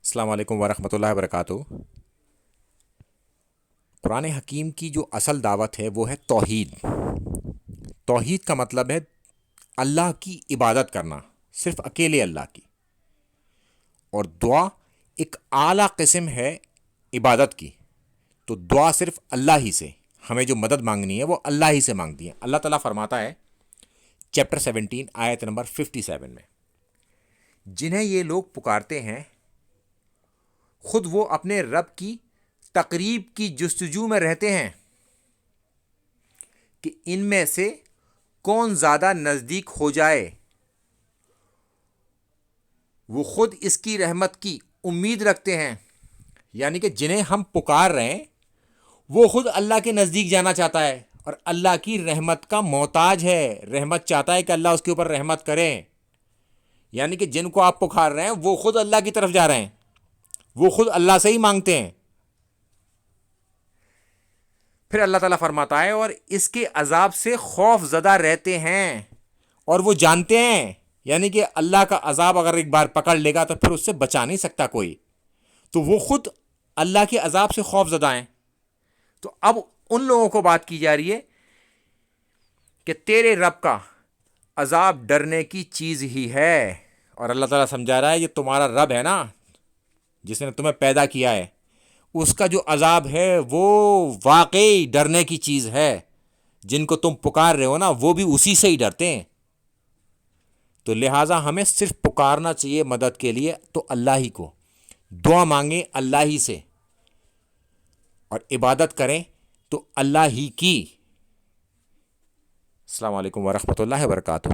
السلام علیکم ورحمۃ اللہ وبرکاتہ۔ قرآن حکیم کی جو اصل دعوت ہے وہ ہے توحید۔ توحید کا مطلب ہے اللہ کی عبادت کرنا، صرف اکیلے اللہ کی۔ اور دعا ایک اعلیٰ قسم ہے عبادت کی، تو دعا صرف اللہ ہی سے، ہمیں جو مدد مانگنی ہے وہ اللہ ہی سے مانگتی ہے۔ اللہ تعالیٰ فرماتا ہے چیپٹر 17 آیت نمبر 57 میں، جنہیں یہ لوگ پکارتے ہیں خود وہ اپنے رب کی تقریب کی جستجو میں رہتے ہیں کہ ان میں سے کون زیادہ نزدیک ہو جائے، وہ خود اس کی رحمت کی امید رکھتے ہیں۔ یعنی کہ جنہیں ہم پکار رہے ہیں وہ خود اللہ کے نزدیک جانا چاہتا ہے اور اللہ کی رحمت کا محتاج ہے، رحمت چاہتا ہے کہ اللہ اس کے اوپر رحمت کرے۔ یعنی کہ جن کو آپ پکار رہے ہیں وہ خود اللہ کی طرف جا رہے ہیں، وہ خود اللہ سے ہی مانگتے ہیں۔ پھر اللہ تعالیٰ فرماتا ہے اور اس کے عذاب سے خوف زدہ رہتے ہیں، اور وہ جانتے ہیں، یعنی کہ اللہ کا عذاب اگر ایک بار پکڑ لے گا تو پھر اس سے بچا نہیں سکتا کوئی، تو وہ خود اللہ کے عذاب سے خوف زدہ ہیں۔ تو اب ان لوگوں کو بات کی جا رہی ہے کہ تیرے رب کا عذاب ڈرنے کی چیز ہی ہے، اور اللہ تعالیٰ سمجھا رہا ہے یہ تمہارا رب ہے نا، جس نے تمہیں پیدا کیا ہے، اس کا جو عذاب ہے وہ واقعی ڈرنے کی چیز ہے۔ جن کو تم پکار رہے ہو نا وہ بھی اسی سے ہی ڈرتے ہیں۔ تو لہٰذا ہمیں صرف پکارنا چاہیے مدد کے لیے تو اللہ ہی کو، دعا مانگیں اللہ ہی سے، اور عبادت کریں تو اللہ ہی کی۔ السلام علیکم ورحمۃ اللہ وبرکاتہ۔